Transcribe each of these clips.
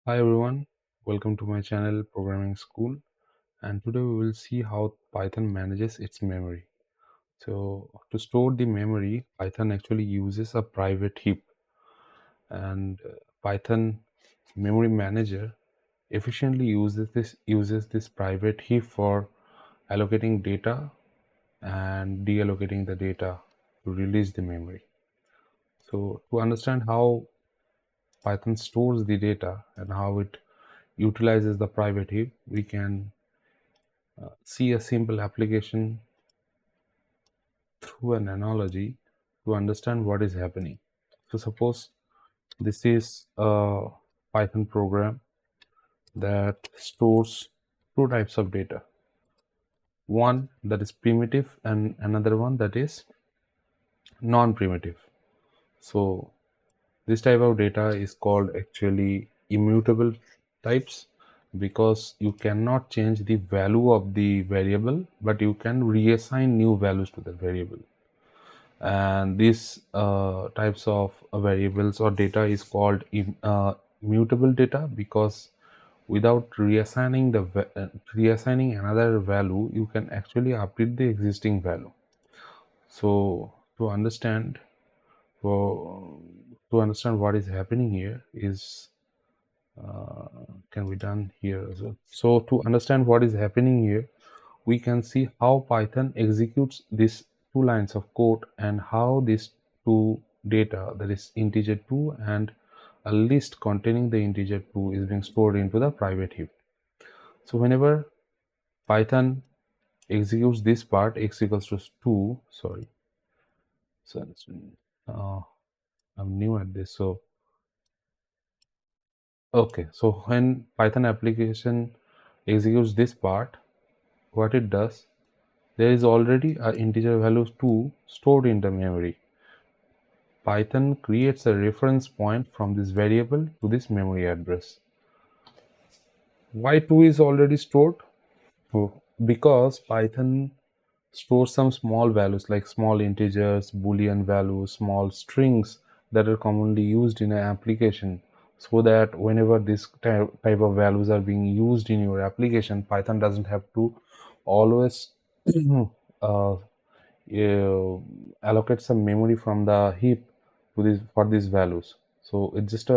Hi everyone, welcome to my channel Programming School, and today we will see how Python manages its memory. So to store the memory, Python actually uses a private heap, and Python memory manager efficiently uses this private heap for allocating data and deallocating the data to release the memory. So to understand how Python stores the data and how it utilizes the private heap, we can see a simple application through an analogy to understand what is happening. So suppose this is a Python program that stores two types of data. One that is primitive and another one that is non-primitive. So this type of data is called actually immutable types because you cannot change the value of the variable, but you can reassign new values to the variable. And these types of variables or data is called mutable data because without reassigning another value, you can actually update the existing value. So to understand for to understand what is happening here is can be done here as well. So to understand what is happening here, we can see how Python executes these two lines of code and how these two data, that is integer 2 and a list containing the integer 2, is being stored into the private heap. So whenever Python executes this part, x equals to 2, sorry, so uh, I'm new at this, so okay, so when Python application executes this part, what it does, there is already an integer value 2 stored in the memory. Python creates a reference point from this variable to this memory address. Why 2 is already stored? Oh, because Python stores some small values like small integers, boolean values, small strings that are commonly used in an application, so that whenever this type of values are being used in your application, Python doesn't have to always uh, allocate some memory from the heap to this for these values. So it's just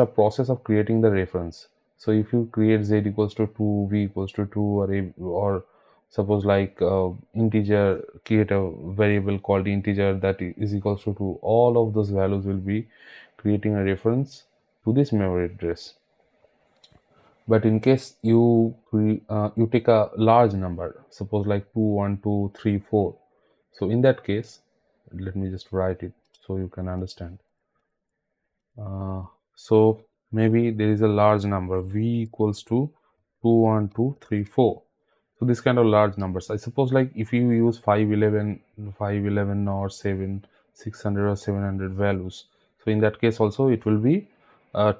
a process of creating the reference. So if you create z equals to 2, v equals to 2, or suppose like integer, create a variable called integer that is equals to 2, all of those values will be creating a reference to this memory address. But in case you take a large number, suppose like 2, 1, 2, 3, 4. So in that case, let me just write it so you can understand. So maybe there is a large number v equals to 2, 1, 2, 3, 4. So this kind of large numbers, I suppose, like if you use 511 or 600 or 700 values, so in that case also it will be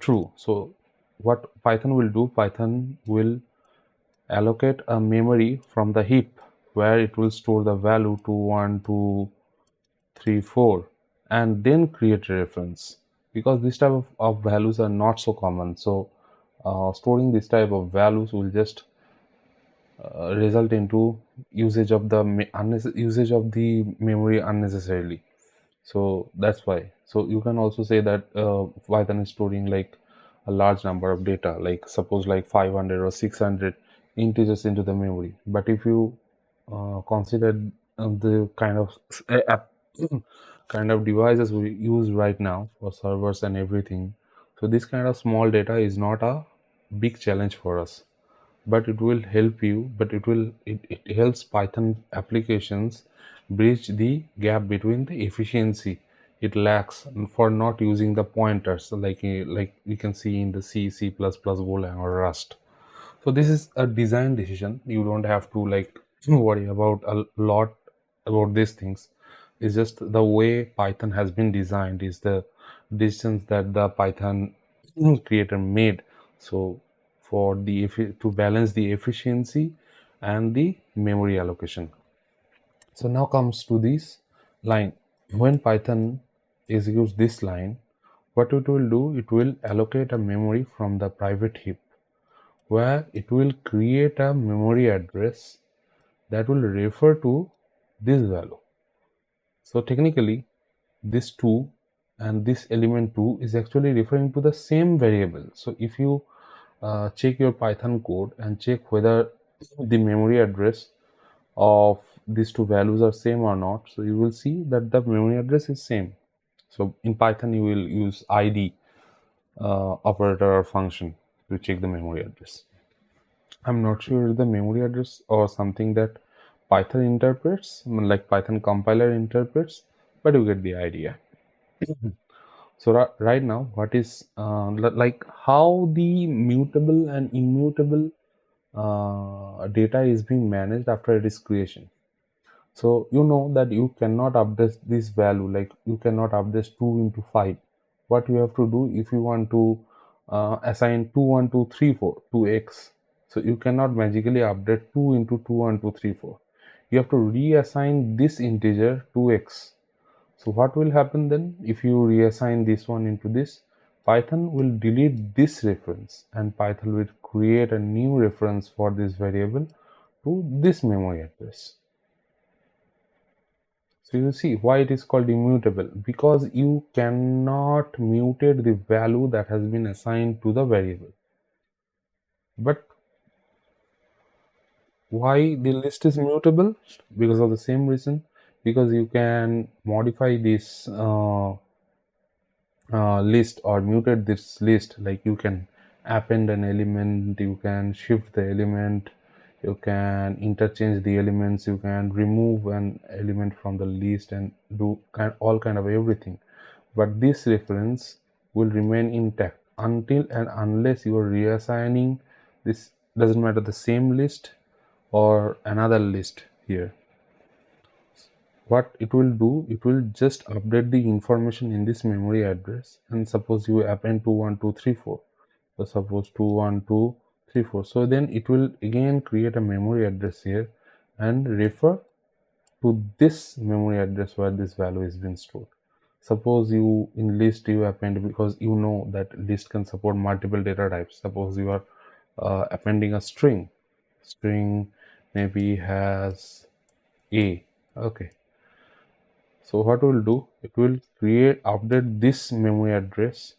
true. So what Python will do, Python will allocate a memory from the heap where it will store the value 2, 1, 2, 3, 4, and then create a reference, because this type of values are not so common. So storing this type of values will just result into usage of the memory unnecessarily. So that's why. So you can also say that Python is storing like a large number of data, like suppose like 500 or 600 integers into the memory. But if you consider the kind of devices we use right now for servers and everything, so this kind of small data is not a big challenge for us, but it will help you, it helps Python applications bridge the gap between the efficiency it lacks for not using the pointers, like we can see in the C++, Golang or Rust. So this is a design decision. You don't have to like worry about a lot about these things. It's just the way Python has been designed is the decisions that the Python creator made. So for to balance the efficiency and the memory allocation. So now comes to this line. When Python executes this line, What it will do, it will allocate a memory from the private heap, where it will create a memory address that will refer to this value. So technically, this 2 and this element 2 is actually referring to the same variable. So if you check your Python code and check whether the memory address of these two values are same or not, so you will see that the memory address is same. So in Python you will use id operator or function to check the memory address. I'm not sure the memory address or something that Python interprets, like Python compiler interprets, but you get the idea. So right now, what is like how the mutable and immutable data is being managed after its creation. So you know that you cannot update this value, like you cannot update 2 into 5. What you have to do if you want to assign 2 1 2 3 4 to x, so you cannot magically update 2 into 2 1 2 3 4. You have to reassign this integer to x. So what will happen then if you reassign this one into this? Python will delete this reference and Python will create a new reference for this variable to this memory address. So you see why it is called immutable, because you cannot mutate the value that has been assigned to the variable. But why the list is mutable? Because of the same reason, because you can modify this list or mutate this list, like you can append an element, you can shift the element, you can interchange the elements, you can remove an element from the list and do all kind of everything. But this reference will remain intact until and unless you are reassigning this, doesn't matter the same list or another list here. What it will do, it will just update the information in this memory address, and suppose you append 21234, so suppose 21234, so then it will again create a memory address here and refer to this memory address where this value is being stored. Suppose you in list you append, because you know that list can support multiple data types. Suppose you are appending a string maybe has a, okay. So what will do, it will create update this memory address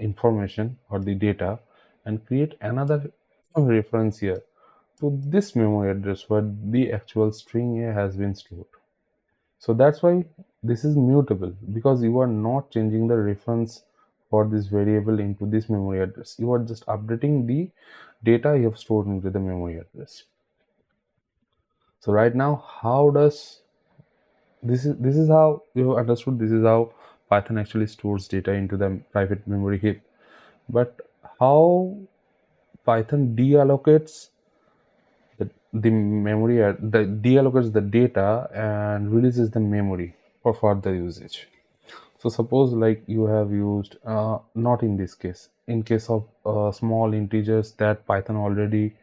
information or the data and create another reference here to this memory address where the actual string a has been stored. So that's why this is mutable, because you are not changing the reference for this variable into this memory address. You are just updating the data you have stored into the memory address. So right now, how does this is how you have understood, this is how Python actually stores data into the private memory heap. But how Python deallocates the memory, deallocates the data and releases the memory for further usage. So suppose like you have used, not in this case, in case of small integers that Python already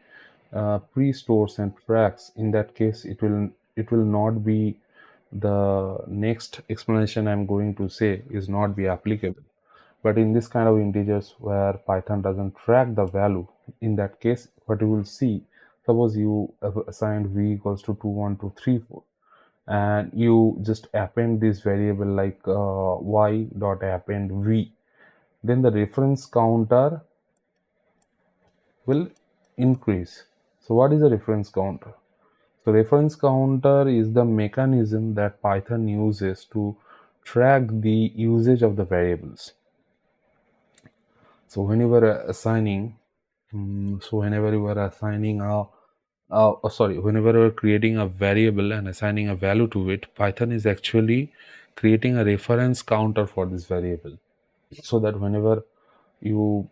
pre-stores and tracks, in that case it will not be, the next explanation I'm going to say is not be applicable. But in this kind of integers where Python doesn't track the value, in that case what you will see, suppose you have assigned v equals to 21234 and you just append this variable like y dot append v, then the reference counter will increase. So what is the reference counter? So reference counter is the mechanism that Python uses to track the usage of the variables. So whenever assigning, whenever you are assigning whenever you are creating a variable and assigning a value to it, Python is actually creating a reference counter for this variable, so that whenever you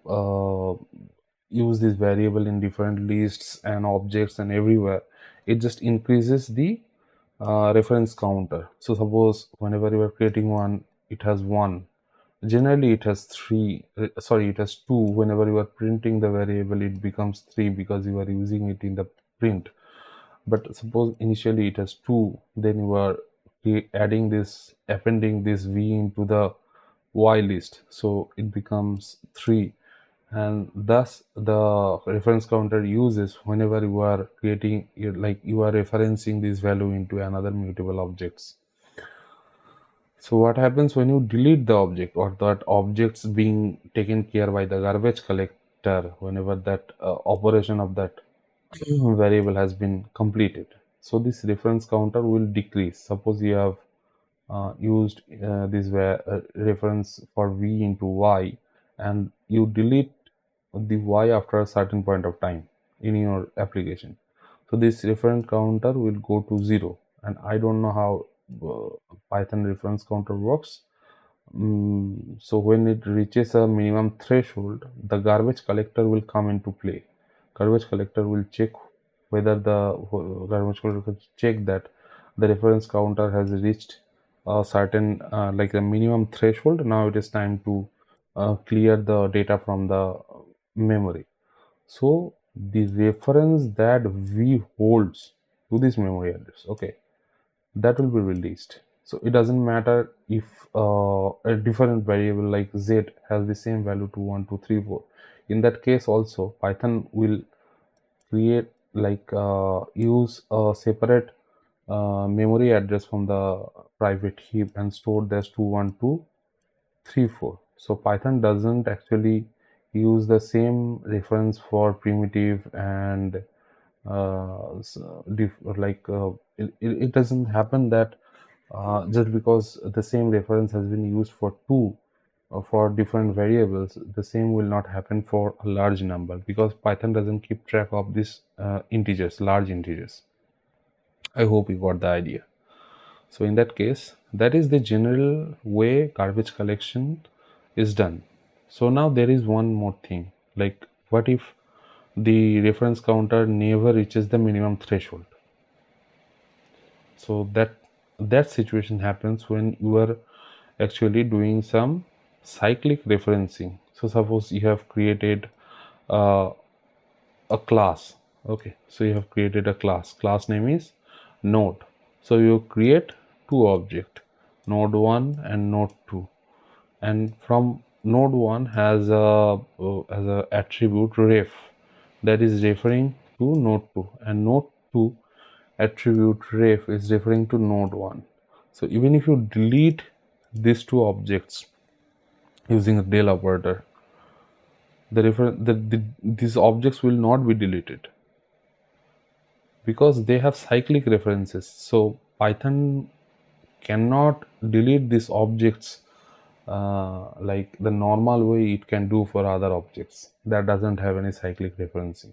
use this variable in different lists and objects and everywhere, it just increases the reference counter. So suppose whenever you are creating one, it has 1, generally it has 3, it has 2. Whenever you are printing the variable, it becomes 3 because you are using it in the print. But suppose initially it has 2, then you are adding this, appending this v into the y list, so it becomes 3, and thus the reference counter uses whenever you are creating like you are referencing this value into another mutable objects. So what happens when you delete the object, or that objects being taken care by the garbage collector whenever that operation of that variable has been completed? So this reference counter will decrease. Suppose you have used this reference for v into y, and you delete the y after a certain point of time in your application. So this reference counter will go to 0, and I don't know how Python reference counter works. So when it reaches a minimum threshold, the garbage collector will come into play. Garbage collector will check whether the garbage collector will check that the reference counter has reached a certain like a minimum threshold. Now it is time to clear the data from the memory. So the reference that v holds to this memory address, okay, that will be released. So it doesn't matter if a different variable like z has the same value to 1 2 3 4. In that case also, Python will create like use a separate memory address from the private heap and store this to 1 2 3 4. So Python doesn't actually use the same reference for primitive and it doesn't happen that just because the same reference has been used for two for different variables, the same will not happen for a large number, because Python doesn't keep track of these integers, large integers. I hope you got the idea. So in that case, that is the general way garbage collection is done. So now there is one more thing, like what if the reference counter never reaches the minimum threshold? So that situation happens when you are actually doing some cyclic referencing. So suppose you have created uh, a class. Okay, so you have created a class name is node. So you create two object, node 1 and node 2, and from node 1 has a attribute ref that is referring to node 2, and node 2 attribute ref is referring to node 1. So even if you delete these two objects using a del operator, these objects will not be deleted because they have cyclic references. So Python cannot delete these objects like the normal way it can do for other objects that doesn't have any cyclic referencing.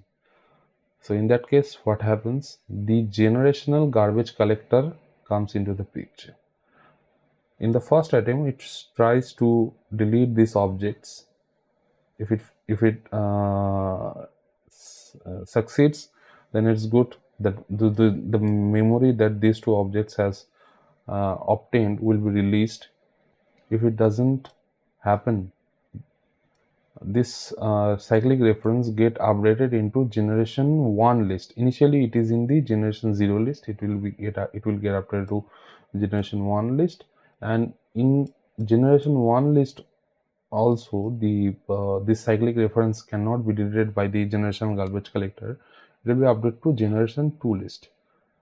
So in that case, what happens? The generational garbage collector comes into the picture. In the first attempt, it tries to delete these objects. If it succeeds, then it's good. That the memory that these two objects has obtained will be released. If it doesn't happen, this cyclic reference get updated into generation 1 list. Initially it is in the generation 0 list. It will get updated to generation 1 list, and in generation 1 list also the this cyclic reference cannot be deleted by the generation garbage collector. It will be updated to generation 2 list,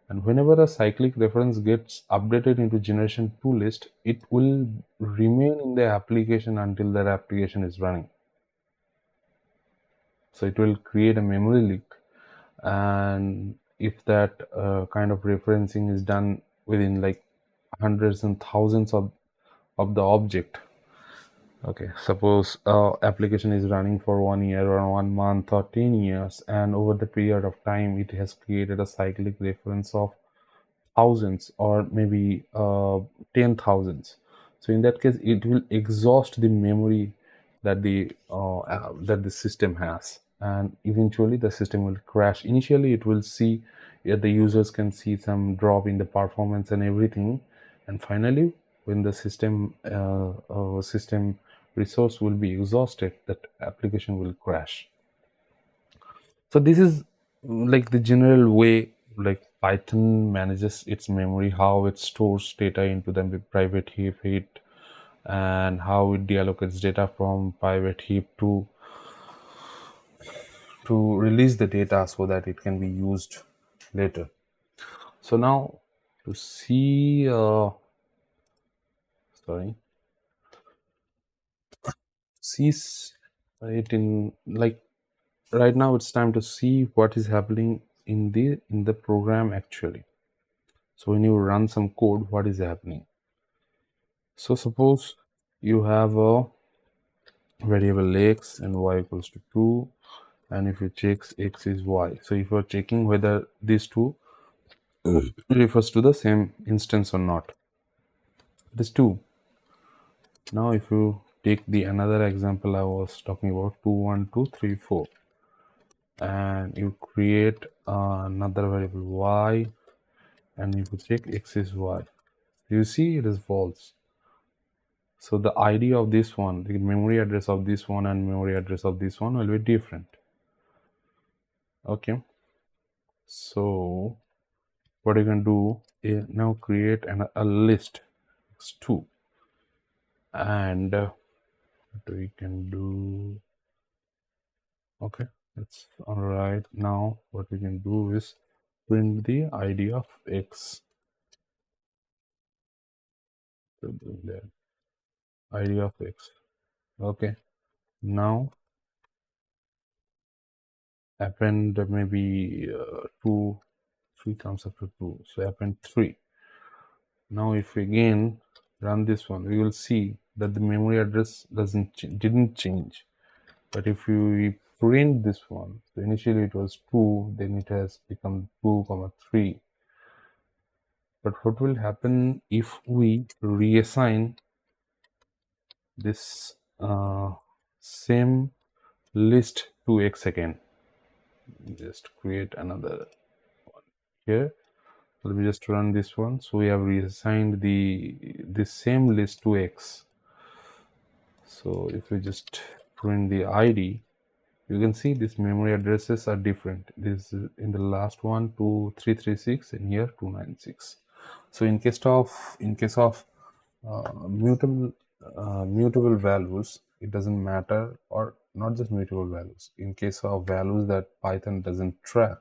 and whenever a cyclic reference gets updated into generation 2 list, it will remain in the application until that application is running. So it will create a memory leak, and if that kind of referencing is done within like hundreds and thousands of the object. Okay, suppose application is running for 1 year or 1 month or 10 years, and over the period of time it has created a cyclic reference of thousands or maybe 10 thousands. So in that case, it will exhaust the memory that the system has, and eventually the system will crash. Initially, it will see the users can see some drop in the performance and everything, and finally, when the system resource will be exhausted, that application will crash. So this is like the general way like Python manages its memory, how it stores data into the private heap. It and how it deallocates data from private heap to release the data so that it can be used later. So now to see sorry sees it in like right now it's time to see what is happening in the program actually. So when you run some code, what is happening? So suppose you have a variable x and y equals to 2, and if you check x is y, so if you are checking whether these two refers to the same instance or not, it is 2. Now if you take the another example I was talking about, 2 1 2 3 4, and you create another variable y, and if you check x is y, you see it is false. So the ID of this one, the memory address of this one and memory address of this one will be different. Okay, so what you can do is now create a list x2, and what we can do, okay, that's all right. Now what we can do is print the ID of x. So the ID of x. Okay, now append maybe 2, 3 comes after 2, so append 3. Now if we again run this one, we will see that the memory address didn't change. But if we print this one, so initially it was 2, then it has become 2 comma 3. But what will happen if we reassign this same list to x again? Just create another one here. Let me just run this one. So we have reassigned this same list to x. So if we just print the ID, you can see these memory addresses are different. This is in the last one 2336 and here 296. So in case of mutable values, it doesn't matter, or not just mutable values. In case of values that Python doesn't track,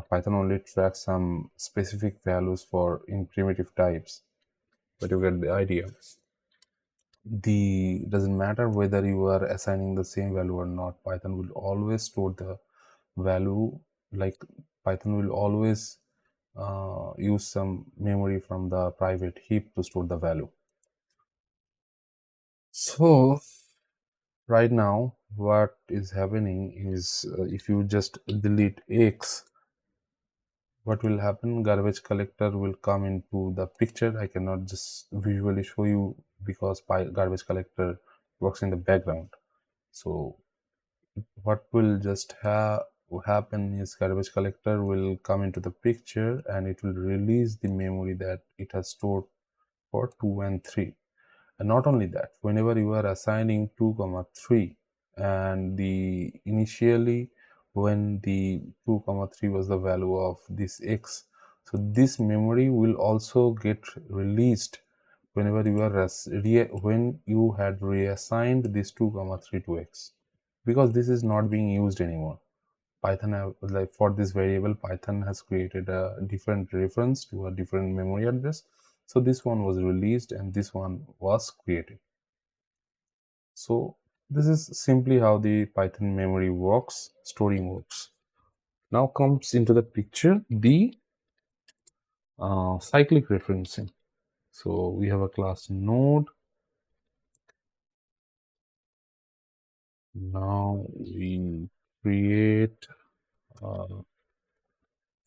Python only tracks some specific values for in primitive types, but you get the idea. The doesn't matter whether you are assigning the same value or not, Python will always store the value. Like Python will always use some memory from the private heap to store the value. So right now what is happening is if you just delete x, what will happen? Garbage collector will come into the picture. I cannot just visually show you because garbage collector works in the background. So what will just happen is garbage collector will come into the picture and it will release the memory that it has stored for 2 and 3. And not only that, whenever you are assigning 2 comma 3, and the initially when the 2 comma 3 was the value of this x, so this memory will also get released whenever you are when you had reassigned this 2 comma 3 to x, because this is not being used anymore. Python like for this variable, Python has created a different reference to a different memory address. So this one was released and this one was created. So this is simply how the Python memory works, storing works. Now comes into the picture the cyclic referencing. So we have a class node. Now we create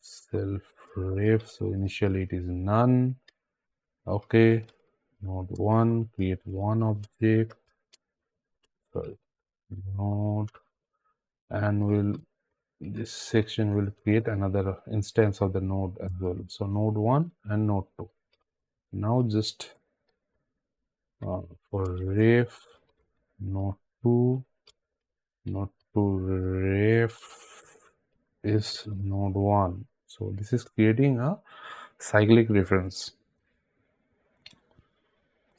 self ref. So initially it is none. Okay, node 1, create one object, sorry, node, and will this section will create another instance of the node as well. So node 1 and node 2. Now just for ref node 2, node 2 ref is node 1. So this is creating a cyclic reference.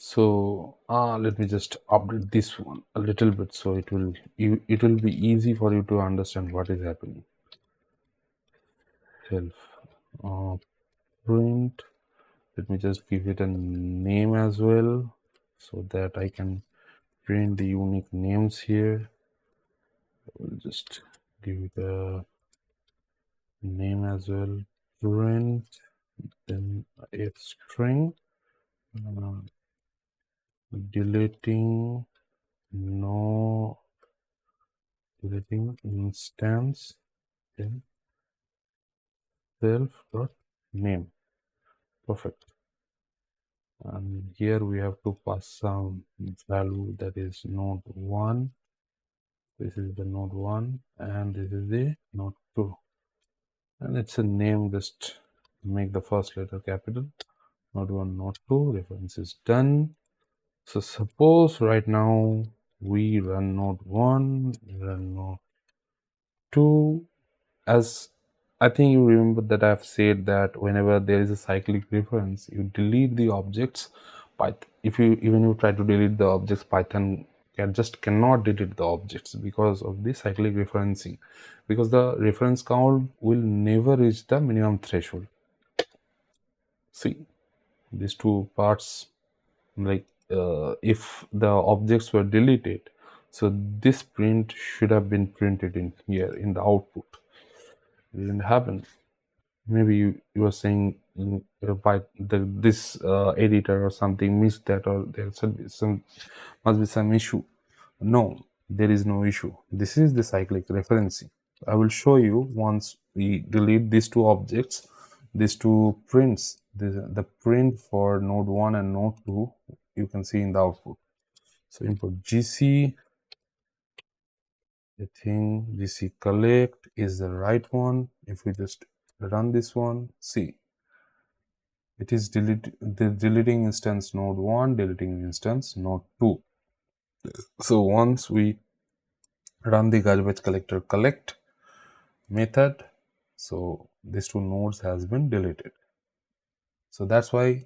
So let me just update this one a little bit so it will be easy for you to understand what is happening. Self uh, print. Let me just give it a name as well so that I can print the unique names here. We'll just give it a name as well. Print, then a string, uh, deleting, no, deleting instance, then self dot name. Perfect. And here we have to pass some value, that is node 1. This is the node 1 and this is the node 2. And it's a name, just make the first letter capital. Node 1, node 2, reference is done. So suppose right now we run node 1, run node 2. As I think you remember that I've said that whenever there is a cyclic reference, you delete the objects. But if you even you try to delete the objects, Python just cannot delete the objects because of the cyclic referencing, because the reference count will never reach the minimum threshold. See, these two parts, like if the objects were deleted, so this print should have been printed in here in the output. It didn't happen. Maybe you are saying by this editor or something missed that, or there should be some, must be some issue. No, there is no issue. This is the cyclic referencing. I will show you once we delete these two objects, these two prints, the print for node 1 and node 2, you can see in the output. So input gc, I think gc collect is the right one. If we just run this one, see, it is deleting instance node 1, deleting instance node 2. So once we run the garbage collector collect method, so these two nodes has been deleted. So that's why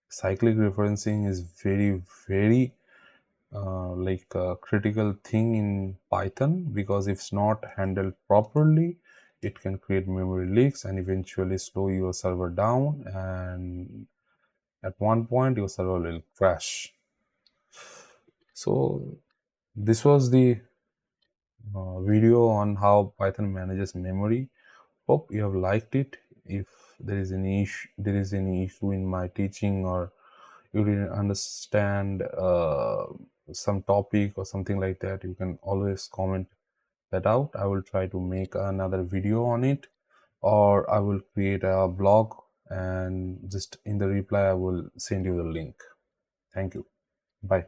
cyclic referencing is very like a critical thing in Python, because if it's not handled properly, it can create memory leaks and eventually slow your server down, and at one point your server will crash. So this was the video on how Python manages memory. Hope you have liked it. If there is any issue in my teaching, or you didn't understand some topic or something like that, you can always comment that out. I will try to make another video on it, or I will create a blog, and just in the reply I will send you the link. Thank you. Bye.